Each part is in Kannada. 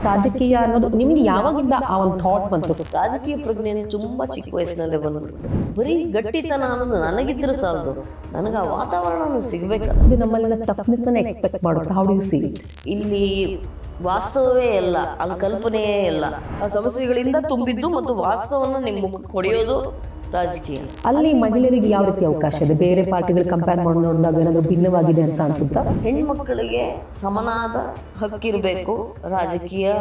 ರಾಜಕೀಯ ಅನ್ನೋದು ನಿಮ್ಗೆ ಯಾವಾಗಿಂದ ಆ ಒಂದು ಥಾಟ್ ಬಂತು? ರಾಜಕೀಯ ಪ್ರಜ್ಞೆ ತುಂಬಾ ಚಿಕ್ಕ ವಯಸ್ಸಿನಲ್ಲೇ ಬಂದ್ಬಿಡ್ತು. ಬರೀ ಗಟ್ಟಿತನ ಅನ್ನೋದು ನನಗಿದ್ರೆ ಸಾಲದು, ನನಗೆ ಆ ವಾತಾವರಣ ಸಿಗ್ಬೇಕಲ್ಲ. ಇದು ನಮ್ಮಲ್ಲಿನ ಟಫ್ನೆಸ್ ಅನ್ನ ಎಕ್ಸ್ಪೆಕ್ಟ್ ಮಾಡುತ್ತೆ. How do you see it? ಇಲ್ಲಿ ವಾಸ್ತವವೇ ಇಲ್ಲ, ಅಲ್ಲಿ ಕಲ್ಪನೆಯೇ ಇಲ್ಲ. ಆ ಸಮಸ್ಯೆಗಳಿಂದ ತುಂಬಿದ್ದು ಮತ್ತು ವಾಸ್ತವವನ್ನು ನಿಮ್ಮ ಮುಖಕ್ಕೆ ಹೊಡೆಯೋದು ರಾಜಕೀಯ. ಅಲ್ಲಿ ಮಹಿಳೆಯರಿಗೆ ಯಾವ ರೀತಿ ಅವಕಾಶ ಇದೆ? ಬೇರೆ ಪಾರ್ಟಿಗಳು ಕಂಪೇರ್ ಮಾಡಿ ನೋಡಿದಾಗ ಏನಾದರೂ ಭಿನ್ನವಾಗಿದೆ ಅಂತ ಅನ್ಸುತ್ತಾ? ಹೆಣ್ಮಕ್ಕಳಿಗೆ ಸಮನಾದ ಹಕ್ಕಿರಬೇಕು ರಾಜಕೀಯ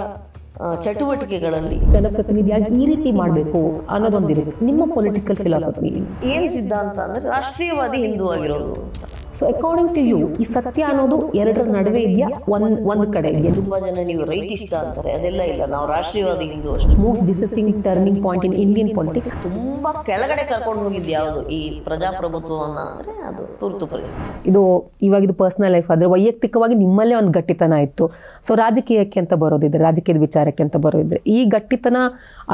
ಚಟುವಟಿಕೆಗಳಲ್ಲಿ. ಜನಪ್ರತಿನಿಧಿಯಾಗಿ ಈ ರೀತಿ ಮಾಡಬೇಕು ಅನ್ನೋದೊಂದಿರುತ್ತೆ. ನಿಮ್ಮ ಪೊಲಿಟಿಕಲ್ ಫಿಲಾಸಫಿ ಏನು ಸಿದ್ಧಾಂತ ಅಂದ್ರೆ ರಾಷ್ಟ್ರೀಯವಾದಿ ಹಿಂದೂ ಆಗಿರೋದು. ಸೊ ಅಕಾರ್ಡಿಂಗ್ ಟು ಯು ಈ ಸತ್ಯ ಅನ್ನೋದು ಎರಡರ ನಡುವೆ ಇದೆಯಾ, ಒಂದು ಕಡೆ ಇದೆಯಾ? ತುಂಬಾ ಜನ ನೀವು ರೈಟ್ ಇಷ್ಟ ಅಂತಾರೆ, ಅದೆಲ್ಲ ಇಲ್ಲ. ನಾವು ರಾಷ್ಟ್ರೀಯವಾದಿ ಹಿಂದೂ ಅಷ್ಟೇ. Most disgusting turning point in Indian politics. ತುಂಬಾ ಕೆಳಗಡೆ ಕರ್ಕೊಂಡು ಹೋಗಿದ್ದು ಯಾವುದು ಈ ಪ್ರಜಾಪ್ರಭುತ್ವವನ್ನ ಅಂದ್ರೆ ಅದು ತುರ್ತು ಪರಿಸ್ಥಿತಿ. ಇದು ಪರ್ಸನಲ್ ಲೈಫ್ ಆದ್ರೆ ವೈಯಕ್ತಿಕವಾಗಿ ನಿಮ್ಮಲ್ಲೇ ಒಂದು ಗಟ್ಟಿತನ ಇತ್ತು. ಸೊ ರಾಜಕೀಯಕ್ಕೆ ಅಂತ ಬರೋದಿದ್ರೆ, ರಾಜಕೀಯದ ವಿಚಾರಕ್ಕೆ ಅಂತ ಬರೋದಿದ್ರೆ, ಈ ಗಟ್ಟಿತನ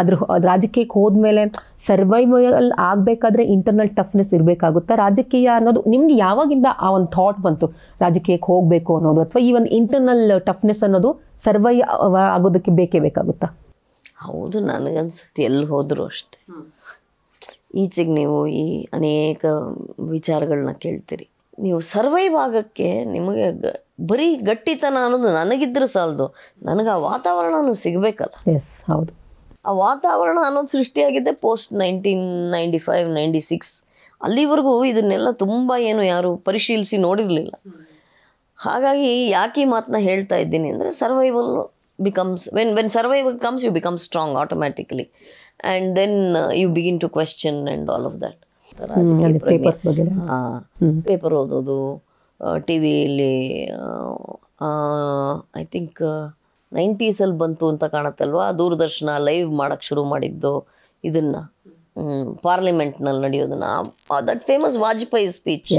ಅದ್ರ ರಾಜಕೀಯಕ್ಕೆ ಹೋದ್ಮೇಲೆ ಸರ್ವೈವಲ್ ಆಗ್ಬೇಕಾದ್ರೆ ಇಂಟರ್ನಲ್ ಟಫ್ನೆಸ್ ಇರಬೇಕಾಗುತ್ತಾ? ರಾಜಕೀಯ ಅನ್ನೋದು ನಿಮ್ಗೆ ಯಾವಾಗಿಂದ ಆ ಒಂದು ಥಾಟ್ ಬಂತು ರಾಜಕೀಯಕ್ಕೆ ಹೋಗಬೇಕು ಅನ್ನೋದು, ಅಥವಾ ಈ ಒಂದು ಇಂಟರ್ನಲ್ ಟಫ್ನೆಸ್ ಅನ್ನೋದು ಸರ್ವೈವ್ ಆಗೋದಕ್ಕೆ ಬೇಕೇ ಬೇಕಾಗುತ್ತಾ? ಹೌದು, ನನಗನ್ಸುತ್ತೆ ಎಲ್ಲಿ ಹೋದ್ರು ಅಷ್ಟೆ. ಈಚೆಗೆ ನೀವು ಈ ಅನೇಕ ವಿಚಾರಗಳನ್ನ ಕೇಳ್ತೀರಿ. ನೀವು ಸರ್ವೈವ್ ಆಗೋಕ್ಕೆ ನಿಮಗೆ ಬರೀ ಗಟ್ಟಿತನ ಅನ್ನೋದು ನನಗಿದ್ರೆ ಸಾಲದು, ನನಗೆ ಆ ವಾತಾವರಣ ಸಿಗಬೇಕಲ್ಲ. ಎಸ್, ಹೌದು. ಆ ವಾತಾವರಣ ಅನ್ನೋದು ಸೃಷ್ಟಿಯಾಗಿದೆ ಪೋಸ್ಟ್ 1995, 96. ಅಲ್ಲಿವರೆಗೂ ಇದನ್ನೆಲ್ಲ ತುಂಬ ಯಾರು ಪರಿಶೀಲಿಸಿ ನೋಡಿರಲಿಲ್ಲ. ಹಾಗಾಗಿ ಯಾಕೆ ಈ ಮಾತನ್ನ ಹೇಳ್ತಾ ಇದ್ದೀನಿ ಅಂದರೆ, survival becomes when survival comes you become strong automatically, and then you begin to question and all of that. Paper ಓದೋದು, ಟಿ ವಿಯಲ್ಲಿ ಐ ಥಿಂಕ್ 90s ಬಂತು ಅಂತ ಕಾಣುತ್ತಲ್ವ, ದೂರದರ್ಶನ ಲೈವ್ ಮಾಡೋಕ್ಕೆ ಶುರು ಮಾಡಿದ್ದು ಇದನ್ನು, ಪಾರ್ಲಿಮೆಂಟ್ನಲ್ಲಿ ನಡೆಯೋದನ್ನ. ದಟ್ ಫೇಮಸ್ ವಾಜಪೇಯಿ ಸ್ಪೀಚ್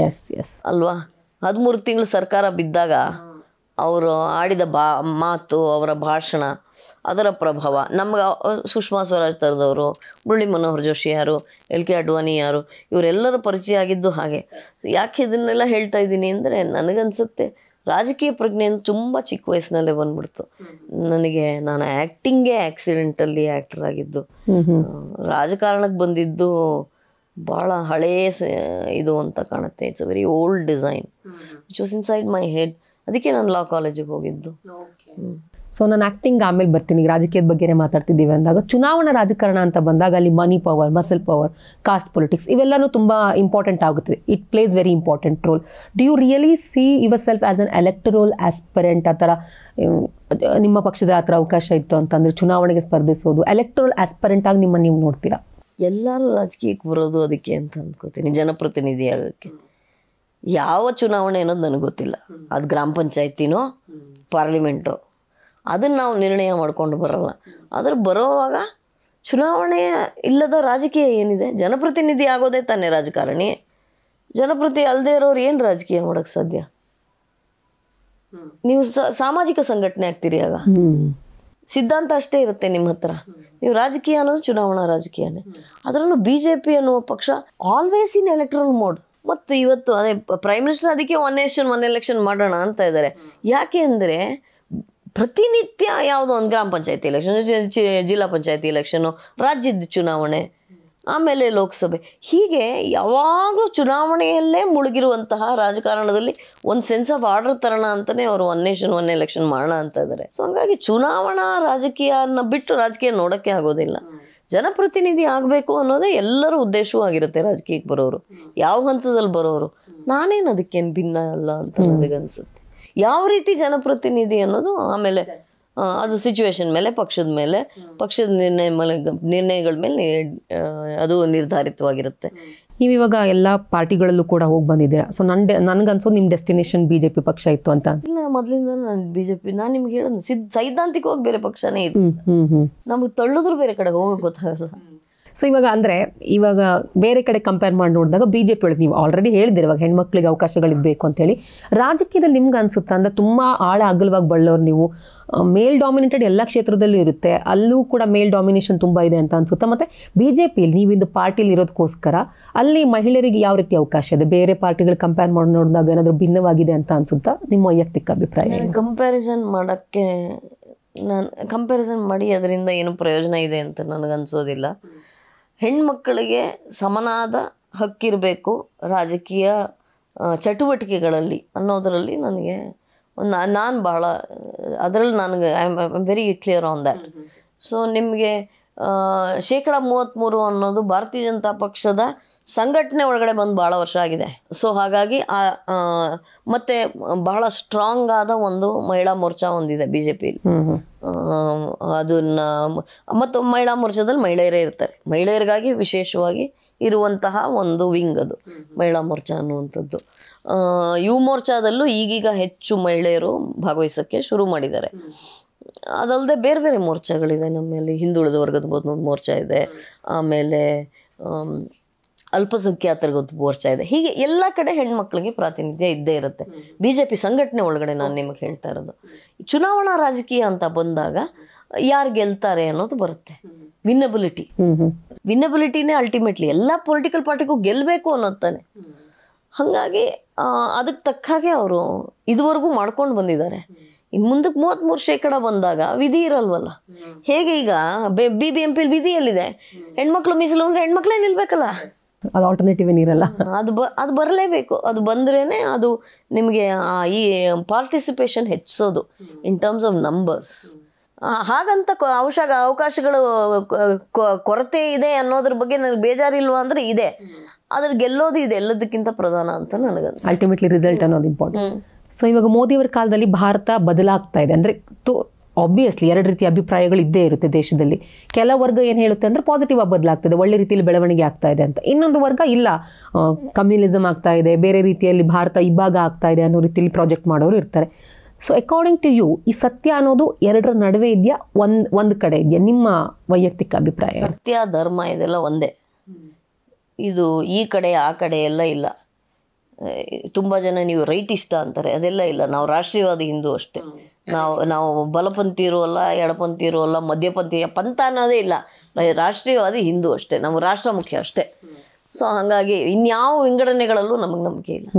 ಅಲ್ವಾ? 13 ತಿಂಗಳು ಸರ್ಕಾರ ಬಿದ್ದಾಗ ಅವರು ಆಡಿದ ಮಾತು, ಅವರ ಭಾಷಣ, ಅದರ ಪ್ರಭಾವ ನಮ್ಗೆ ಸುಷ್ಮಾ ಸ್ವರಾಜ್ ಥರದವರು, ಮುರಳಿ ಮನೋಹರ್ ಜೋಶಿ ಯಾರು, LK ಅಡ್ವಾಣಿ ಯಾರು, ಇವರೆಲ್ಲರ ಪರಿಚಯ ಆಗಿದ್ದು ಹಾಗೆ. ಯಾಕೆ ಇದನ್ನೆಲ್ಲ ಹೇಳ್ತಾ ಇದ್ದೀನಿ ಅಂದರೆ, ನನಗನ್ಸುತ್ತೆ ರಾಜಕೀಯ ಪ್ರಜ್ಞೆ ತುಂಬ ಚಿಕ್ಕ ವಯಸ್ಸಿನಲ್ಲೇ ಬಂದ್ಬಿಡ್ತು ನನಗೆ. ನಾನು ಆ್ಯಕ್ಟಿಂಗೇ ಆಕ್ಸಿಡೆಂಟಲ್ಲಿ ಆ್ಯಕ್ಟರ್ ಆಗಿದ್ದು. ರಾಜಕಾರಣಕ್ಕೆ ಬಂದಿದ್ದು ಭಾಳ ಹಳೆಯ ಇದು ಅಂತ ಕಾಣುತ್ತೆ. It's a very old design which was inside my head. ಅದಕ್ಕೆ ನಾನು ಲಾ ಕಾಲೇಜಿಗೆ ಹೋಗಿದ್ದು. ಸೊ ನಾನು ಆ್ಯಕ್ಟಿಂಗ್ ಆಮೇಲೆ ಬರ್ತೀನಿ, ರಾಜಕೀಯದ ಬಗ್ಗೆನೇ ಮಾತಾಡ್ತಿದ್ದೀವಿ ಅಂದಾಗ, ಚುನಾವಣಾ ರಾಜಕಾರಣ ಅಂತ ಬಂದಾಗ ಅಲ್ಲಿ money power, muscle power, caste politics ಇವೆಲ್ಲನೂ ತುಂಬ ಇಂಪಾರ್ಟೆಂಟ್ ಆಗುತ್ತದೆ. It plays very important role. Do you really see yourself as an electoral aspirant? ಆ ಥರ ನಿಮ್ಮ ಪಕ್ಷದ ಆ ಥರ ಅವಕಾಶ ಇತ್ತು ಅಂತಂದರೆ ಚುನಾವಣೆಗೆ ಸ್ಪರ್ಧಿಸೋದು, ಎಲೆಕ್ಟರಲ್ ಆಸ್ಪರೆಂಟ್ ಆಗಿ ನಿಮ್ಮನ್ನು ನೀವು ನೋಡ್ತೀರಾ? ಎಲ್ಲರೂ ರಾಜಕೀಯಕ್ಕೆ ಬರೋದು ಅದಕ್ಕೆ ಅಂತ ಅಂದ್ಕೋತೀನಿ, ಜನಪ್ರತಿನಿಧಿ ಆಗೋಕ್ಕೆ. ಯಾವ ಚುನಾವಣೆ ಅನ್ನೋದು ನನಗೆ ಗೊತ್ತಿಲ್ಲ. ಅದು ಗ್ರಾಮ ಪಂಚಾಯತಿನೋ ಪಾರ್ಲಿಮೆಂಟೋ ಅದನ್ನು ನಾವು ನಿರ್ಣಯ ಮಾಡ್ಕೊಂಡು ಬರೋಲ್ಲ. ಆದರೆ ಬರೋವಾಗ ಚುನಾವಣೆ ಇಲ್ಲದ ರಾಜಕೀಯ ಏನಿದೆ? ಜನಪ್ರತಿನಿಧಿ ಆಗೋದೇ ತಾನೇ ರಾಜಕಾರಣಿ. ಜನಪ್ರತಿ ಅಲ್ಲದೆ ಇರೋರು ಏನು ರಾಜಕೀಯ ಮಾಡೋಕ್ಕೆ ಸಾಧ್ಯ? ನೀವು ಸಾಮಾಜಿಕ ಸಂಘಟನೆ ಆಗ್ತೀರಿ, ಆಗ ಸಿದ್ಧಾಂತ ಅಷ್ಟೇ ಇರುತ್ತೆ ನಿಮ್ಮ ಹತ್ರ. ನೀವು ರಾಜಕೀಯ ಅನ್ನೋದು ಚುನಾವಣಾ ರಾಜಕೀಯನೇ. ಅದರಲ್ಲೂ BJP ಅನ್ನುವ ಪಕ್ಷ ಆಲ್ವೇಸ್ ಇನ್ ಎಲೆಕ್ಟ್ರಲ್ ಮೋಡ್. ಮತ್ತು ಇವತ್ತು ಅದೇ ಪ್ರೈಮ್ ಮಿನಿಸ್ಟರ್ ಅದಕ್ಕೆ 1 ನೇಷನ್ 1 ಎಲೆಕ್ಷನ್ ಮಾಡೋಣ ಅಂತ ಇದ್ದಾರೆ. ಯಾಕೆ ಅಂದರೆ ಪ್ರತಿನಿತ್ಯ ಯಾವುದೋ ಒಂದು ಗ್ರಾಮ ಪಂಚಾಯತಿ ಎಲೆಕ್ಷನ್, ಜಿಲ್ಲಾ ಪಂಚಾಯತಿ ಎಲೆಕ್ಷನು, ರಾಜ್ಯದ ಚುನಾವಣೆ, ಆಮೇಲೆ ಲೋಕಸಭೆ, ಹೀಗೆ ಯಾವಾಗಲೂ ಚುನಾವಣೆಯಲ್ಲೇ ಮುಳುಗಿರುವಂತಹ ರಾಜಕಾರಣದಲ್ಲಿ ಒಂದು ಸೆನ್ಸ್ ಆಫ್ ಆರ್ಡರ್ ತರೋಣ ಅಂತಲೇ ಅವರು 1 ನೇಷನ್ 1 ಎಲೆಕ್ಷನ್ ಮಾಡೋಣ ಅಂತ ಇದ್ದಾರೆ. ಸೊ ಹಂಗಾಗಿ ಚುನಾವಣಾ ರಾಜಕೀಯನ ಬಿಟ್ಟು ರಾಜಕೀಯ ನೋಡೋಕ್ಕೆ ಆಗೋದಿಲ್ಲ. ಜನಪ್ರತಿನಿಧಿ ಆಗಬೇಕು ಅನ್ನೋದೇ ಎಲ್ಲರ ಉದ್ದೇಶವೂ ಆಗಿರುತ್ತೆ ರಾಜಕೀಯಕ್ಕೆ ಬರೋರು, ಯಾವ ಹಂತದಲ್ಲಿ ಬರೋರು. ನಾನೇನು ಅದಕ್ಕೇನು ಭಿನ್ನ ಅಲ್ಲ ಅಂತ ನನಗನ್ಸುತ್ತೆ. ಯಾವ ರೀತಿ ಜನಪ್ರತಿನಿಧಿ ಅನ್ನೋದು ಆಮೇಲೆ ಅದು ಸಿಚುವೇಶನ್ ಮೇಲೆ, ಪಕ್ಷದ ನಿರ್ಣಯಗಳ ಮೇಲೆ ಅದು ನಿರ್ಧಾರಿತವಾಗಿರುತ್ತೆ. ನೀವು ಇವಾಗ ಎಲ್ಲ ಪಾರ್ಟಿಗಳಲ್ಲೂ ಕೂಡ ಹೋಗಿ ಬಂದಿದ್ದೀರಾ. ಸೊ ನನಗನ್ಸೋದು ನಿಮ್ಮ ಡೆಸ್ಟಿನೇಷನ್ BJP ಪಕ್ಷ ಇತ್ತು ಅಂತ. ಇಲ್ಲ, ಮೊದಲಿಂದ ನಾನು BJP. ನಾನು ನಿಮ್ಗೆ ಹೇಳೋದು ಸೈದ್ಧಾಂತಿಕವಾಗಿ ಬೇರೆ ಪಕ್ಷನೇ ಇತ್ತು. ನಮ್ಗೆ ತಳ್ಳಿದ್ರು ಬೇರೆ ಕಡೆ ಹೋಗೋಕೆ ಗೊತ್ತಾಗಲ್ಲ. ಸೊ ಇವಾಗ ಬೇರೆ ಕಡೆ ಕಂಪೇರ್ ಮಾಡಿ ನೋಡಿದಾಗ BJP ಒಳಗೆ ನೀವು ಆಲ್ರೆಡಿ ಹೇಳಿದಿರಿ ಇವಾಗ ಹೆಣ್ಮಕ್ಳಿಗೆ ಅವಕಾಶಗಳಿರಬೇಕು ಅಂತೇಳಿ. ರಾಜಕೀಯದಲ್ಲಿ ನಿಮ್ಗೆ ಅನ್ಸುತ್ತಾ ಅಂದರೆ ತುಂಬ ಆಳ ಅಗಲವಾಗಿ ಬಳ್ಳೋರು ನೀವು, ಮೇಲ್ ಡಾಮಿನೇಟೆಡ್ ಎಲ್ಲ ಕ್ಷೇತ್ರದಲ್ಲೂ ಇರುತ್ತೆ, ಅಲ್ಲೂ ಕೂಡ ಮೇಲ್ ಡಾಮಿನೇಷನ್ ತುಂಬ ಇದೆ ಅಂತ ಅನ್ಸುತ್ತಾ? ಮತ್ತು BJPಯಲ್ಲಿ ನೀವಿಂದು ಪಾರ್ಟಿಲಿ ಇರೋದಕ್ಕೋಸ್ಕರ ಅಲ್ಲಿ ಮಹಿಳೆಯರಿಗೆ ಯಾವ ರೀತಿ ಅವಕಾಶ ಇದೆ? ಬೇರೆ ಪಾರ್ಟಿಗಳು ಕಂಪೇರ್ ಮಾಡಿ ನೋಡಿದಾಗ ಏನಾದರೂ ಭಿನ್ನವಾಗಿದೆ ಅಂತ ಅನ್ಸುತ್ತಾ? ನಿಮ್ಮ ವೈಯಕ್ತಿಕ ಅಭಿಪ್ರಾಯ? ಕಂಪ್ಯಾರಿಸನ್ ಮಾಡೋಕ್ಕೆ ನಾನು ಕಂಪ್ಯಾರಿಸನ್ ಮಾಡಿ ಅದರಿಂದ ಏನು ಪ್ರಯೋಜನ ಇದೆ ಅಂತ ನನಗನ್ಸೋದಿಲ್ಲ. ಹೆಣ್ಮಕ್ಕಳಿಗೆ ಸಮನಾದ ಹಕ್ಕಿರಬೇಕು ರಾಜಕೀಯ ಚಟುವಟಿಕೆಗಳಲ್ಲಿ ಅನ್ನೋದರಲ್ಲಿ ನನಗೆ ನಾನು ಭಾಳ ಅದರಲ್ಲಿ ನನಗೆ I am very clear on that. So ನಿಮಗೆ 33% ಅನ್ನೋದು ಭಾರತೀಯ ಜನತಾ ಪಕ್ಷದ ಸಂಘಟನೆ ಒಳಗಡೆ ಬಂದು ಭಾಳ ವರ್ಷ ಆಗಿದೆ. ಸೊ ಹಾಗಾಗಿ ಮತ್ತೆ ಬಹಳ ಸ್ಟ್ರಾಂಗ್ ಆದ ಒಂದು ಮಹಿಳಾ ಮೋರ್ಚಾ ಒಂದಿದೆ BJPಯಲ್ಲಿ. ಅದನ್ನ ಮತ್ತು ಮಹಿಳಾ ಮೋರ್ಚಾದಲ್ಲಿ ಮಹಿಳೆಯರೇ ಇರ್ತಾರೆ. ಮಹಿಳೆಯರಿಗಾಗಿ ವಿಶೇಷವಾಗಿ ಇರುವಂತಹ ಒಂದು ವಿಂಗ್ ಅದು ಮಹಿಳಾ ಮೋರ್ಚಾ ಅನ್ನುವಂಥದ್ದು. ಯುವ ಮೋರ್ಚಾದಲ್ಲೂ ಈಗೀಗ ಹೆಚ್ಚು ಮಹಿಳೆಯರು ಭಾಗವಹಿಸೋಕ್ಕೆ ಶುರು ಮಾಡಿದ್ದಾರೆ. ಅದಲ್ಲದೆ ಬೇರೆ ಬೇರೆ ಮೋರ್ಚಾಗಳಿದೆ ನಮ್ಮಲ್ಲಿ. ಹಿಂದುಳಿದ ವರ್ಗದ ಒಂದು ಮೋರ್ಚಾ ಇದೆ, ಆಮೇಲೆ ಅಲ್ಪಸಂಖ್ಯಾತರಿಗೊಂದು ಮೋರ್ಚಾ ಇದೆ. ಹೀಗೆ ಎಲ್ಲ ಕಡೆ ಹೆಣ್ಮಕ್ಳಿಗೆ ಪ್ರಾತಿನಿಧ್ಯ ಇದ್ದೇ ಇರುತ್ತೆ. BJP ಸಂಘಟನೆ ಒಳಗಡೆ ನಾನು ನಿಮಗೆ ಹೇಳ್ತಾ ಇರೋದು. ಚುನಾವಣಾ ರಾಜಕೀಯ ಅಂತ ಬಂದಾಗ ಯಾರು ಗೆಲ್ತಾರೆ ಅನ್ನೋದು ಬರುತ್ತೆ. ವಿನ್ನಬಿಲಿಟಿನೇ ಅಲ್ಟಿಮೇಟ್ಲಿ ಎಲ್ಲ ಪೊಲಿಟಿಕಲ್ ಪಾರ್ಟಿಗೂ ಗೆಲ್ಲಬೇಕು ಅನ್ನೋದು ತಾನೆ. ಹಾಗಾಗಿ ಅದಕ್ಕೆ ತಕ್ಕ ಹಾಗೆ ಅವರು ಇದುವರೆಗೂ ಮಾಡ್ಕೊಂಡು ಬಂದಿದ್ದಾರೆ. ಇನ್ನು ಮುಂದಕ್ಕೆ 33% ಬಂದಾಗ ವಿಧಿ ಇರಲ್ವಲ್ಲ. ಹೇಗೆ ಈಗ BBMP ವಿಧಿಯಲ್ಲಿದೆ, ಹೆಣ್ಮಕ್ಳು ಮೀಸಲು ಅಂದ್ರೆ ಹೆಣ್ಮಕ್ಳೇ ನಿಲ್ಬೇಕಲ್ಲ, ಅದು ಆಲ್ಟರ್ನೇಟಿವ್ ಏನಿರಲ್ಲ. ಅದು ಬರಲೇಬೇಕು. ಅದು ಬಂದ್ರೇನೆ ಅದು ನಿಮಗೆ ಈ ಪಾರ್ಟಿಸಿಪೇಷನ್ ಹೆಚ್ಚಿಸೋದು ಇನ್ ಟರ್ಮ್ಸ್ ಆಫ್ ನಂಬರ್ಸ್. ಹಾಗಂತ ಅವಕಾಶಗಳು ಕೊರತೆ ಇದೆ ಅನ್ನೋದ್ರ ಬಗ್ಗೆ ನನಗೆ ಬೇಜಾರಿಲ್ವಾ ಅಂದ್ರೆ ಇದೆ. ಅದ್ರ ಗೆಲ್ಲೋದು ಇದೆ ಎಲ್ಲದಕ್ಕಿಂತ ಪ್ರಧಾನ ಅಂತ ನನಗನ್ಸುತ್ತೆ. ಅಲ್ಟಿಮೇಟ್ಲಿ ರಿಸಲ್ಟ್ ಅನ್ನೋದು ಇಂಪಾರ್ಟೆಂಟ್. ಸೊ ಇವಾಗ ಮೋದಿಯವರ ಕಾಲದಲ್ಲಿ ಭಾರತ ಬದಲಾಗ್ತಾ ಇದೆ ಅಂದರೆ ಆಬ್ವಿಯಸ್ಲಿ ಎರಡು ರೀತಿಯ ಅಭಿಪ್ರಾಯಗಳು ಇದ್ದೇ ಇರುತ್ತೆ ದೇಶದಲ್ಲಿ. ಕೆಲ ವರ್ಗ ಏನು ಹೇಳುತ್ತೆ ಅಂದರೆ ಪಾಸಿಟಿವ್ ಆಗಿ ಬದಲಾಗ್ತದೆ, ಒಳ್ಳೆ ರೀತಿಯಲ್ಲಿ ಬೆಳವಣಿಗೆ ಆಗ್ತಾ ಇದೆ ಅಂತ. ಇನ್ನೊಂದು ವರ್ಗ ಇಲ್ಲ, ಕಮ್ಯುನಿಸಮ್ ಆಗ್ತಾ ಇದೆ, ಬೇರೆ ರೀತಿಯಲ್ಲಿ ಭಾರತ ಇಬ್ಬಾಗ ಆಗ್ತಾ ಇದೆ ಅನ್ನೋ ರೀತಿಯಲ್ಲಿ ಪ್ರಾಜೆಕ್ಟ್ ಮಾಡೋರು ಇರ್ತಾರೆ. ಸೊ ಅಕಾರ್ಡಿಂಗ್ ಟು ಯು ಈ ಸತ್ಯ ಅನ್ನೋದು ಎರಡರ ನಡುವೆ ಇದೆಯಾ, ಒಂದು ಕಡೆ ಇದೆಯಾ? ನಿಮ್ಮ ವೈಯಕ್ತಿಕ ಅಭಿಪ್ರಾಯ. ಸತ್ಯ ಧರ್ಮ ಇದೆಲ್ಲ ಒಂದೇ. ಇದು ಈ ಕಡೆ ಆ ಕಡೆ ಎಲ್ಲ ಇಲ್ಲ. ತುಂಬ ಜನ ನೀವು ರೈಟಿಷ್ಟ ಅಂತಾರೆ, ಅದೆಲ್ಲ ಇಲ್ಲ. ನಾವು ರಾಷ್ಟ್ರೀಯವಾದಿ ಹಿಂದೂ ಅಷ್ಟೇ. ನಾವು ಬಲಪಂಥಿ ಇರೋಲ್ಲ, ಎಡಪಂಥಿ ಇರೋಲ್ಲ, ಮಧ್ಯಪಂಥಿ ಪಂಥ ಅನ್ನೋದೇ ಇಲ್ಲ. ರಾಷ್ಟ್ರೀಯವಾದಿ ಹಿಂದೂ ಅಷ್ಟೇ. ನಮ್ಮ ರಾಷ್ಟ್ರ ಮುಖ್ಯ ಅಷ್ಟೇ. ಸೊ ಹಾಗಾಗಿ ಇನ್ಯಾವ ವಿಂಗಡಣೆಗಳಲ್ಲೂ ನಮಗೆ ನಂಬಿಕೆ ಇಲ್ಲ.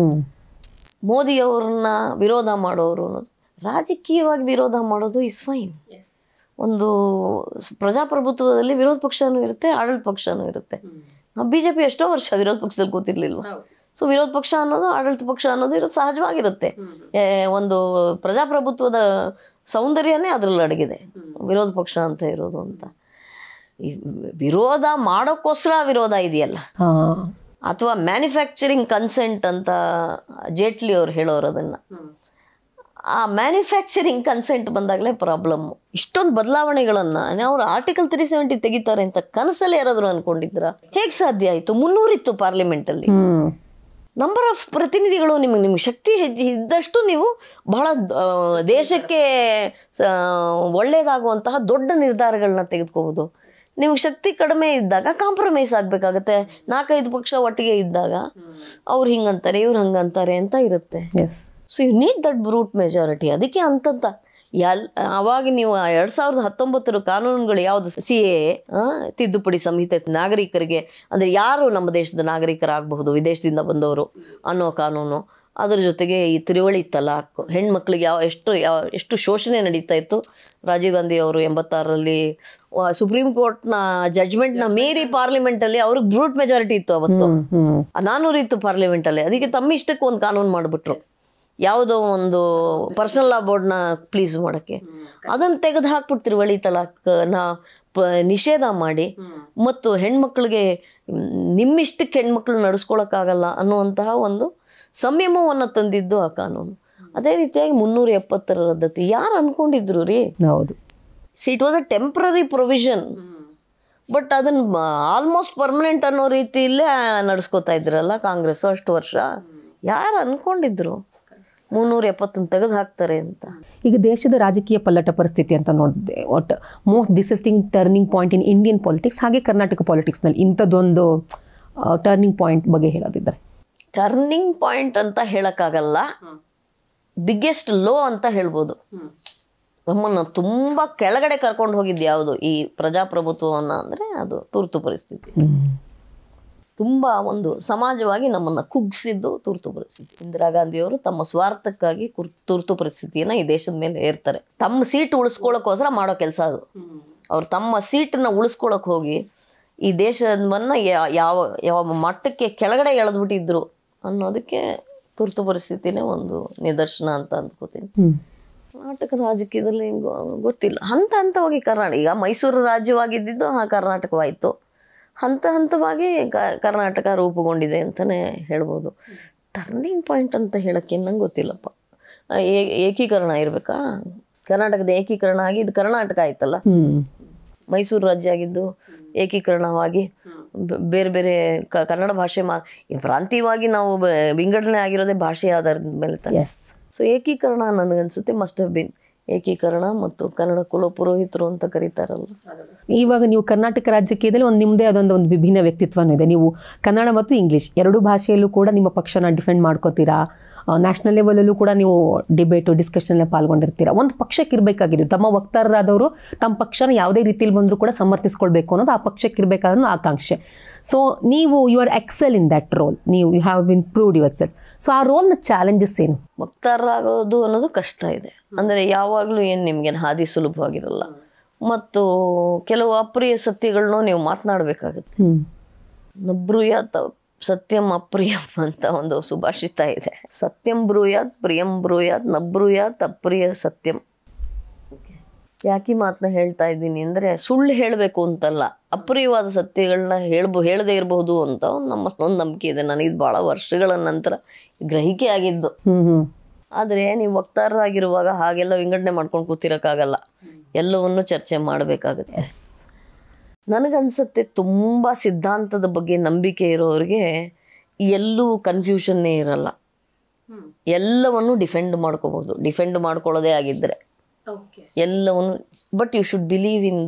ಮೋದಿಯವ್ರನ್ನ ವಿರೋಧ ಮಾಡೋರು ಅನ್ನೋದು, ರಾಜಕೀಯವಾಗಿ ವಿರೋಧ ಮಾಡೋದು ಇಸ್ ಫೈನ್. ಒಂದು ಪ್ರಜಾಪ್ರಭುತ್ವದಲ್ಲಿ ವಿರೋಧ ಪಕ್ಷನೂ ಇರುತ್ತೆ, ಆಡಳಿತ ಪಕ್ಷನೂ ಇರುತ್ತೆ. ನಾವು BJP ಎಷ್ಟೋ ವರ್ಷ ವಿರೋಧ ಪಕ್ಷದಲ್ಲಿ ಕೂತಿರ್ಲಿಲ್ವ? ಸೊ ವಿರೋಧ ಪಕ್ಷ ಅನ್ನೋದು ಆಡಳಿತ ಪಕ್ಷ ಅನ್ನೋದು ಇರೋದು ಸಹಜವಾಗಿರುತ್ತೆ. ಒಂದು ಪ್ರಜಾಪ್ರಭುತ್ವದ ಸೌಂದರ್ಯನೇ ಅದರಲ್ಲಿ ಅಡಗಿದೆ, ವಿರೋಧ ಪಕ್ಷ ಅಂತ ಇರೋದು ಅಂತ. ವಿರೋಧ ಮಾಡೋಕ್ಕೋಸ್ಕರ ವಿರೋಧ ಇದೆಯಲ್ಲ, ಅಥವಾ ಮ್ಯಾನುಫ್ಯಾಕ್ಚರಿಂಗ್ ಕನ್ಸೆಂಟ್ ಅಂತ ಜೇಟ್ಲಿ ಅವ್ರು ಹೇಳೋರು. ಅದನ್ನು ಆ ಮ್ಯಾನುಫ್ಯಾಕ್ಚರಿಂಗ್ ಕನ್ಸೆಂಟ್ ಬಂದಾಗಲೇ ಪ್ರಾಬ್ಲಮ್ಮು. ಇಷ್ಟೊಂದು ಬದಲಾವಣೆಗಳನ್ನು ಅವ್ರು ಆರ್ಟಿಕಲ್ 370 ತೆಗಿತಾರೆ ಅಂತ ಕನಸಲ್ಲೇ ಯಾರಾದರೂ ಅನ್ಕೊಂಡಿದ್ರ? ಹೇಗೆ ಸಾಧ್ಯ ಆಯಿತು? 300 ಇತ್ತು ಪಾರ್ಲಿಮೆಂಟಲ್ಲಿ. ನಂಬರ್ ಆಫ್ ಪ್ರತಿನಿಧಿಗಳು ನಿಮ್ಗೆ ಶಕ್ತಿ ಇದ್ದಷ್ಟು ನೀವು ಬಹಳ ದೇಶಕ್ಕೆ ಒಳ್ಳೆಯದಾಗುವಂತಹ ದೊಡ್ಡ ನಿರ್ಧಾರಗಳನ್ನ ತೆಗೆದುಕೋಬೋದು. ನಿಮಗೆ ಶಕ್ತಿ ಕಡಿಮೆ ಇದ್ದಾಗ ಕಾಂಪ್ರಮೈಸ್ ಆಗಬೇಕಾಗತ್ತೆ. 4-5 ಪಕ್ಷ ಒಟ್ಟಿಗೆ ಇದ್ದಾಗ ಅವ್ರು ಹಿಂಗಂತಾರೆ, ಇವ್ರು ಹಂಗಂತಾರೆ ಅಂತ ಇರುತ್ತೆ. So you need that brute majority. ಅದಕ್ಕೆ ಅಂತಂತ ಅವಾಗ ನೀವು 2019 ಕಾನೂನುಗಳು ಯಾವುದು, CAA ತಿದ್ದುಪಡಿ ಸಂಹಿತೆ, ನಾಗರಿಕರಿಗೆ ಅಂದರೆ ಯಾರು ನಮ್ಮ ದೇಶದ ನಾಗರಿಕರಾಗಬಹುದು ವಿದೇಶದಿಂದ ಬಂದವರು ಅನ್ನೋ ಕಾನೂನು, ಅದ್ರ ಜೊತೆಗೆ ಈ ತ್ರಿವಳಿ ತಲಾಖ್, ಹೆಣ್ಮಕ್ಳಿಗೆ ಎಷ್ಟು ಶೋಷಣೆ ನಡೀತಾ ಇತ್ತು. ರಾಜೀವ್ ಗಾಂಧಿ ಅವರು 86ರಲ್ಲಿ ಸುಪ್ರೀಂ ಕೋರ್ಟ್ನ ಜಡ್ಜ್ಮೆಂಟ್ನ ಮೀರಿ ಪಾರ್ಲಿಮೆಂಟಲ್ಲಿ ಅವ್ರಿಗೆ ಬ್ರೂಟ್ ಮೆಜಾರಿಟಿ ಇತ್ತು. ಅವತ್ತು 400 ಇತ್ತು ಪಾರ್ಲಿಮೆಂಟಲ್ಲಿ. ಅದಕ್ಕೆ ತಮ್ಮ ಇಷ್ಟಕ್ಕೆ ಒಂದು ಕಾನೂನು ಮಾಡಿಬಿಟ್ರು, ಯಾವುದೋ ಒಂದು ಪರ್ಸನಲ್ ಲಾ ಬೋರ್ಡ್ನ ಪ್ಲೀಸ್ ಮಾಡೋಕ್ಕೆ. ಅದನ್ನು ತೆಗೆದು ಹಾಕ್ಬಿಡ್ತೀರಿ, ತ್ರಿವಳಿ ತಲಾಖ್ನ ನಿಷೇಧ ಮಾಡಿ. ಮತ್ತು ಹೆಣ್ಮಕ್ಳಿಗೆ ನಿಮ್ಮಿಷ್ಟಕ್ಕೆ ಹೆಣ್ಮಕ್ಳು ನಡೆಸ್ಕೊಳಕ್ಕಾಗಲ್ಲ ಅನ್ನುವಂತಹ ಒಂದು ಸಂಯಮವನ್ನು ತಂದಿದ್ದು ಆ ಕಾನೂನು. ಅದೇ ರೀತಿಯಾಗಿ 370 ರದ್ದತಿ ಯಾರು ಅನ್ಕೊಂಡಿದ್ರು ರೀ? ಹೌದು, it was a temporary provision, but ಅದನ್ನು ಆಲ್ಮೋಸ್ಟ್ ಪರ್ಮನೆಂಟ್ ಅನ್ನೋ ರೀತಿಯಲ್ಲೇ ನಡೆಸ್ಕೊತಾ ಇದ್ರಲ್ಲ ಕಾಂಗ್ರೆಸ್ ಅಷ್ಟು ವರ್ಷ. ಯಾರು ಅನ್ಕೊಂಡಿದ್ರು 370 ತೆಗೆದು ಹಾಕ್ತಾರೆ ಅಂತ? ಈಗ ದೇಶದ ರಾಜಕೀಯ ಪಲ್ಲಟ ಪರಿಸ್ಥಿತಿ ಅಂತ ನೋಡಿದೆ, what most disgusting turning point in Indian politics, ಹಾಗೆ ಕರ್ನಾಟಕ ಪಾಲಿಟಿಕ್ಸ್ನಲ್ಲಿ ಇಂಥದ್ದೊಂದು ಟರ್ನಿಂಗ್ ಪಾಯಿಂಟ್ ಬಗ್ಗೆ ಹೇಳೋದಿದ್ದಾರೆ. ಟರ್ನಿಂಗ್ ಪಾಯಿಂಟ್ ಅಂತ ಹೇಳೋಕ್ಕಾಗಲ್ಲ, ಬಿಗ್ಗೆಸ್ಟ್ ಲೋ ಅಂತ ಹೇಳ್ಬೋದು. ನಮ್ಮನ್ನು ತುಂಬ ಕೆಳಗಡೆ ಕರ್ಕೊಂಡು ಹೋಗಿದ್ದು ಯಾವುದು ಈ ಪ್ರಜಾಪ್ರಭುತ್ವವನ್ನು ಅಂದರೆ ಅದು ತುರ್ತು ಪರಿಸ್ಥಿತಿ. ತುಂಬ ಒಂದು ಸಮಾಜವಾಗಿ ನಮ್ಮನ್ನು ಕುಗ್ಗಿಸಿದ್ದು ತುರ್ತು ಪರಿಸ್ಥಿತಿ. ಇಂದಿರಾ ಗಾಂಧಿಯವರು ತಮ್ಮ ಸ್ವಾರ್ಥಕ್ಕಾಗಿ ತುರ್ತು ಪರಿಸ್ಥಿತಿಯನ್ನು ಈ ದೇಶದ ಮೇಲೆ ಹೇರ್ತಾರೆ. ತಮ್ಮ ಸೀಟ್ ಉಳಿಸ್ಕೊಳ್ಳೋಕ್ಕೋಸ್ಕರ ಮಾಡೋ ಕೆಲಸ ಅದು. ಅವ್ರು ತಮ್ಮ ಸೀಟನ್ನು ಉಳಿಸ್ಕೊಳ್ಳೋಕೆ ಹೋಗಿ ಈ ದೇಶವನ್ನು ಯಾವ ಯಾವ ಮಟ್ಟಕ್ಕೆ ಕೆಳಗಡೆ ಎಳೆದ್ಬಿಟ್ಟಿದ್ರು ಅನ್ನೋದಕ್ಕೆ ತುರ್ತು ಪರಿಸ್ಥಿತಿನೇ ಒಂದು ನಿದರ್ಶನ ಅಂತ ಅಂದ್ಕೋತೀನಿ. ಕರ್ನಾಟಕ ರಾಜಕೀಯದಲ್ಲಿ ಗೊತ್ತಿಲ್ಲ, ಹಂತ ಹಂತವಾಗಿ ಕರ್ನಾಟಕ, ಈಗ ಮೈಸೂರು ರಾಜ್ಯವಾಗಿದ್ದು ಕರ್ನಾಟಕವಾಯಿತು, ಹಂತ ಹಂತವಾಗಿ ಕರ್ನಾಟಕ ರೂಪುಗೊಂಡಿದೆ ಅಂತಲೇ ಹೇಳ್ಬೋದು. ಟರ್ನಿಂಗ್ ಪಾಯಿಂಟ್ ಅಂತ ಹೇಳೋಕ್ಕೆ ನಂಗೆ ಗೊತ್ತಿಲ್ಲಪ್ಪ. ಏಕೀಕರಣ ಇರಬೇಕಾ? ಕರ್ನಾಟಕದ ಏಕೀಕರಣ ಆಗಿ ಇದು ಕರ್ನಾಟಕ ಆಯ್ತಲ್ಲ, ಮೈಸೂರು ರಾಜ್ಯ ಆಗಿದ್ದು ಏಕೀಕರಣವಾಗಿ ಬೇರೆ ಬೇರೆ ಕನ್ನಡ ಭಾಷೆ ಪ್ರಾಂತೀಯವಾಗಿ ನಾವು ವಿಂಗಡಣೆ ಆಗಿರೋದೇ ಭಾಷೆ ಆಧಾರದ ಮೇಲೆ ತಾನೆ. ಸೊ ಏಕೀಕರಣ ನನಗನ್ಸುತ್ತೆ ಮಸ್ಟ್ ಹ್ಯಾವ್ ಬಿನ್ ಏಕೀಕರಣ ಮತ್ತು ಕನ್ನಡ ಕುಲಪುರೋಹಿತರು ಅಂತ ಕರೀತಾರಲ್ಲ. ಇವಾಗ ನೀವು ಕರ್ನಾಟಕ ರಾಜಕೀಯದಲ್ಲಿ ನಿಮ್ಮದೇ ಆದೊಂದು ವಿಭಿನ್ನ ವ್ಯಕ್ತಿತ್ವನೂ ಇದೆ. ನೀವು ಕನ್ನಡ ಮತ್ತು ಇಂಗ್ಲೀಷ್ ಎರಡೂ ಭಾಷೆಯಲ್ಲೂ ಕೂಡ ನಿಮ್ಮ ಪಕ್ಷನ ಡಿಫೆಂಡ್ ಮಾಡ್ಕೋತೀರಾ. ನ್ಯಾಷನಲ್ ಲೆವೆಲಲ್ಲೂ ಕೂಡ ನೀವು ಡಿಬೇಟು ಡಿಸ್ಕಷನ್ನಲ್ಲಿ ಪಾಲ್ಗೊಂಡಿರ್ತೀರಾ. ಒಂದು ಪಕ್ಷಕ್ಕೆ ಇರಬೇಕಾಗಿದ್ದು ತಮ್ಮ ವಕ್ತಾರರಾದವರು ತಮ್ಮ ಪಕ್ಷನ ಯಾವುದೇ ರೀತಿಯಲ್ಲಿ ಬಂದರೂ ಕೂಡ ಸಮರ್ಥಿಸ್ಕೊಳ್ಬೇಕು ಅನ್ನೋದು ಆ ಪಕ್ಷಕ್ಕೆ ಇರಬೇಕಾದ ಆಕಾಂಕ್ಷೆ. ಸೊ ನೀವು you are excel in that role, you have been proved yourself. So ಆ ರೋಲ್ನ ಚಾಲೆಂಜಸ್ ಏನು? ವಕ್ತಾರರಾಗೋದು ಅನ್ನೋದು ಕಷ್ಟ ಇದೆ. ಅಂದರೆ ಯಾವಾಗಲೂ ಏನು ನಿಮಗೇನು ಹಾದಿ ಸುಲಭವಾಗಿರಲ್ಲ ಮತ್ತು ಕೆಲವು ಅಪ್ರಿಯ ಸತ್ಯಗಳನ್ನೂ ನೀವು ಮಾತನಾಡಬೇಕಾಗುತ್ತೆ. ನಬ್ರೂಯಾತ್ ಸತ್ಯಂ ಅಪ್ರಿಯಂ ಅಂತ ಒಂದು ಸುಭಾಷಿತ ಇದೆ. ಸತ್ಯಂ ಬ್ರೂಯಾತ್ ಪ್ರಿಯಂ ಬ್ರೂಯಾತ್ ನಬ್ರೂಯಾತ್ ಅಪ್ರಿಯ ಸತ್ಯಂ. ಯಾಕೆ ಮಾತನ್ನ ಹೇಳ್ತಾ ಇದ್ದೀನಿ ಅಂದರೆ ಸುಳ್ಳು ಹೇಳಬೇಕು ಅಂತಲ್ಲ, ಅಪ್ರಿಯವಾದ ಸತ್ಯಗಳನ್ನ ಹೇಳದೇ ಇರಬಹುದು ಅಂತ ಒಂದು ನಂಬಿಕೆ ಇದೆ ನನಗೆ. ಇದು ಭಾಳ ವರ್ಷಗಳ ನಂತರ ಗ್ರಹಿಕೆ ಆಗಿದ್ದು. ಆದರೆ ನೀವು ವಕ್ತಾರರಾಗಿರುವಾಗ ಹಾಗೆಲ್ಲ ವಿಂಗಡಣೆ ಮಾಡ್ಕೊಂಡು ಕೂತಿರೋಕ್ಕಾಗಲ್ಲ, ಎಲ್ಲವನ್ನೂ ಚರ್ಚೆ ಮಾಡಬೇಕಾಗುತ್ತೆ. ನನಗನ್ಸುತ್ತೆ ತುಂಬ ಸಿದ್ಧಾಂತದ ಬಗ್ಗೆ ನಂಬಿಕೆ ಇರೋರಿಗೆ ಎಲ್ಲೂ ಕನ್ಫ್ಯೂಷನ್ನೇ ಇರಲ್ಲ, ಎಲ್ಲವನ್ನು ಡಿಫೆಂಡ್ ಮಾಡ್ಕೋಬಹುದು. ಡಿಫೆಂಡ್ ಮಾಡ್ಕೊಳ್ಳೋದೇ ಆಗಿದ್ದರೆ ಎಲ್ಲವನ್ನು. But you should believe in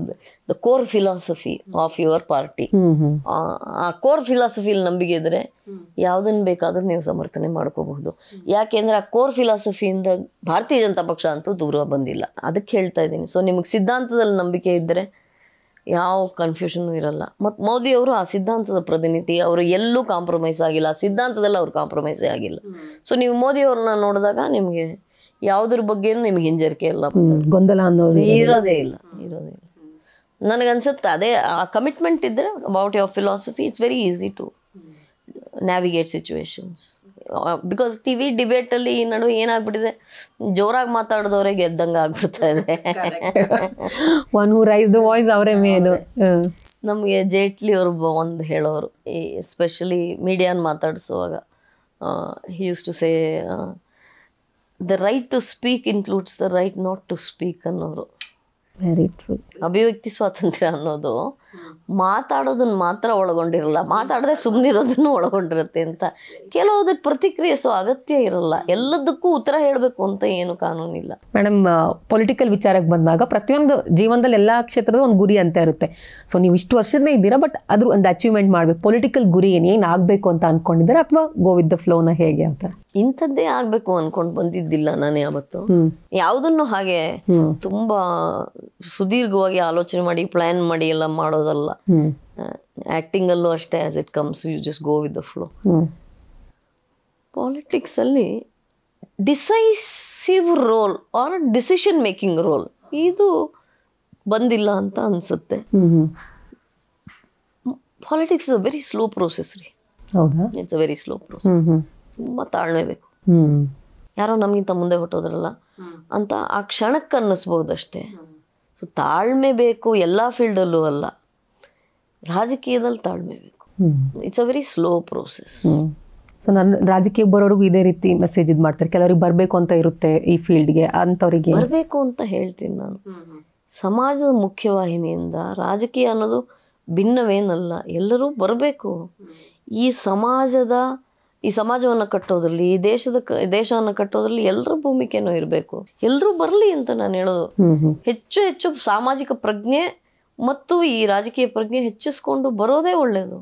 the core philosophy of your party. ಆ ಕೋರ್ ಫಿಲಾಸಫಿಲಿ ನಂಬಿಕೆ ಇದ್ದರೆ ಯಾವುದನ್ನು ಬೇಕಾದರೂ ನೀವು ಸಮರ್ಥನೆ ಮಾಡ್ಕೋಬಹುದು. ಯಾಕೆಂದರೆ ಆ ಕೋರ್ ಫಿಲಾಸಫಿಯಿಂದ ಭಾರತೀಯ ಜನತಾ ಪಕ್ಷ ಅಂತೂ ದೂರ ಬಂದಿಲ್ಲ, ಅದಕ್ಕೆ ಹೇಳ್ತಾ ಇದ್ದೀನಿ. ಸೊ ನಿಮಗೆ ಸಿದ್ಧಾಂತದಲ್ಲಿ ನಂಬಿಕೆ ಇದ್ದರೆ ಯಾವ ಕನ್ಫ್ಯೂಷನ್ನು ಇರಲ್ಲ. ಮತ್ತು ಮೋದಿಯವರು ಆ ಸಿದ್ಧಾಂತದ ಪ್ರತಿನಿಧಿ, ಅವರು ಎಲ್ಲೂ ಕಾಂಪ್ರಮೈಸ್ ಆಗಿಲ್ಲ, ಆ ಸಿದ್ಧಾಂತದಲ್ಲಿ ಅವ್ರು ಕಾಂಪ್ರಮೈಸೇ ಆಗಿಲ್ಲ. ಸೊ ನೀವು ಮೋದಿಯವ್ರನ್ನ ನೋಡಿದಾಗ ನಿಮಗೆ ಯಾವುದ್ರ ಬಗ್ಗೆ ನಿಮ್ಗೆ ಹಿಂಜರಿಕೆ ಇಲ್ಲ, ಗೊಂದಲ ಅನ್ನೋದು ಇರೋದೇ ಇಲ್ಲ. ನನಗನ್ಸುತ್ತೆ ಅದೇ ಆ ಕಮಿಟ್ಮೆಂಟ್ ಇದ್ದರೆ about your philosophy it's very easy to navigate situations. Because TV ಡಿಬೇಟಲ್ಲಿ ಈ ನಡುವೆ ಏನಾಗ್ಬಿಟ್ಟಿದೆ, ಜೋರಾಗಿ ಮಾತಾಡಿದವರೇ ಗೆದ್ದಂಗೆ ಆಗ್ಬಿಡ್ತಾ ಇದೆ. One who raise the voice ಅವರೇ ಮೇನು. ನಮಗೆ ಜೇಟ್ಲಿ ಅವರು ಒಂದು ಹೇಳೋರು, ಎಸ್ಪೆಷಲಿ ಮೀಡಿಯಾನ ಮಾತಾಡಿಸುವಾಗ, he use to say the right to speak includes the right not to speak ಅನ್ನೋರು. Very true. ಅಭಿವ್ಯಕ್ತಿ ಸ್ವಾತಂತ್ರ್ಯ ಅನ್ನೋದು ಮಾತಾಡೋದನ್ನ ಮಾತ್ರ ಒಳಗೊಂಡಿರಲ್ಲ, ಮಾತಾಡದೆ ಸುಮ್ಮನಿರೋದನ್ನು ಒಳಗೊಂಡಿರುತ್ತೆ ಅಂತ. ಕೆಲವುದಕ್ಕೆ ಪ್ರತಿಕ್ರಿಯಿಸೋ ಅಗತ್ಯ ಇರಲ್ಲ, ಎಲ್ಲದಕ್ಕೂ ಉತ್ತರ ಹೇಳಬೇಕು ಅಂತ ಏನು ಕಾನೂನಿಲ್ಲ. ಮೇಡಮ್, ಪೊಲಿಟಿಕಲ್ ವಿಚಾರಕ್ಕೆ ಬಂದಾಗ ಪ್ರತಿಯೊಂದು ಜೀವನದಲ್ಲಿ ಎಲ್ಲ ಕ್ಷೇತ್ರದ ಒಂದು ಗುರಿ ಅಂತ ಇರುತ್ತೆ. ಸೊ ನೀವು ಇಷ್ಟು ವರ್ಷನೇ ಇದ್ದೀರಾ, ಬಟ್ ಅದ್ರ ಒಂದು ಅಚೀವ್ಮೆಂಟ್ ಮಾಡಬೇಕು. ಪೊಲಿಟಿಕಲ್ ಗುರಿ ಏನು ಆಗಬೇಕು ಅಂತ ಅಂದ್ಕೊಂಡಿದ್ದೀರಾ ಅಥವಾ ಗೋ ವಿತ್ ದ ಫ್ಲೋನ ಹೇಗೆ ಅಂತ? ಇಂಥದ್ದೇ ಆಗಬೇಕು ಅಂದ್ಕೊಂಡು ಬಂದಿದ್ದಿಲ್ಲ ನಾನು ಯಾವತ್ತು. ಯಾವುದನ್ನು ಹಾಗೆ ತುಂಬಾ ಸುದೀರ್ಘವಾಗಿ ಆಲೋಚನೆ ಮಾಡಿ ಪ್ಲಾನ್ ಮಾಡಿ ಎಲ್ಲ ಮಾಡೋದಲ್ಲ. ಆಕ್ಟಿಂಗ್ ಅಲ್ಲೂ ಅಷ್ಟೇ, as it comes you just go with the flow. Politics ಅಲ್ಲಿ decisive role or decision making role ಇದು ಬಂದಿಲ್ಲ ಅಂತ ಅನ್ಸುತ್ತೆ. Politics is a very slow process ರೀ. ಹೌದಾ? It's a very slow process. ತುಂಬ ತಾಳ್ಮೆ ಬೇಕು. ಯಾರೋ ನಮಗಿಂತ ಮುಂದೆ ಹೊಟ್ಟೋದ್ರಲ್ಲ ಅಂತ ಆ ಕ್ಷಣಕ್ಕೆ ಅನ್ನಿಸ್ಬೋದಷ್ಟೇ. ಸೊ ತಾಳ್ಮೆ ಬೇಕು, ಎಲ್ಲ ಫೀಲ್ಡಲ್ಲೂ ಅಲ್ಲ, ರಾಜಕೀಯದಲ್ಲಿ ತಾಳ್ಮೆ ಬೇಕು. It's a very slow process. So ನಾನು ರಾಜಕೀಯಕ್ಕೆ ಬರೋರಿಗೂ ಇದೇ ರೀತಿ ಮೆಸೇಜ್ ಇದು ಮಾಡ್ತಾರೆ. ಕೆಲವ್ರಿಗೆ ಬರಬೇಕು ಅಂತ ಇರುತ್ತೆ ಈ ಫೀಲ್ಡ್ಗೆ, ಅಂಥವ್ರಿಗೆ ಬರಬೇಕು ಅಂತ ಹೇಳ್ತೀನಿ ನಾನು. ಸಮಾಜದ ಮುಖ್ಯವಾಹಿನಿಯಿಂದ ರಾಜಕೀಯ ಅನ್ನೋದು ಭಿನ್ನವೇನಲ್ಲ, ಎಲ್ಲರೂ ಬರಬೇಕು. ಈ ಸಮಾಜವನ್ನು ಕಟ್ಟೋದ್ರಲ್ಲಿ, ಈ ದೇಶವನ್ನು ಕಟ್ಟೋದ್ರಲ್ಲಿ ಎಲ್ಲರ ಭೂಮಿಕೆನೂ ಇರಬೇಕು. ಎಲ್ಲರೂ ಬರಲಿ ಅಂತ ನಾನು ಹೇಳೋದು. ಹೆಚ್ಚು ಹೆಚ್ಚು ಸಾಮಾಜಿಕ ಪ್ರಜ್ಞೆ ಮತ್ತು ಈ ರಾಜಕೀಯ ಪ್ರಜ್ಞೆ ಹೆಚ್ಚಿಸ್ಕೊಂಡು ಬರೋದೇ ಒಳ್ಳೆಯದು.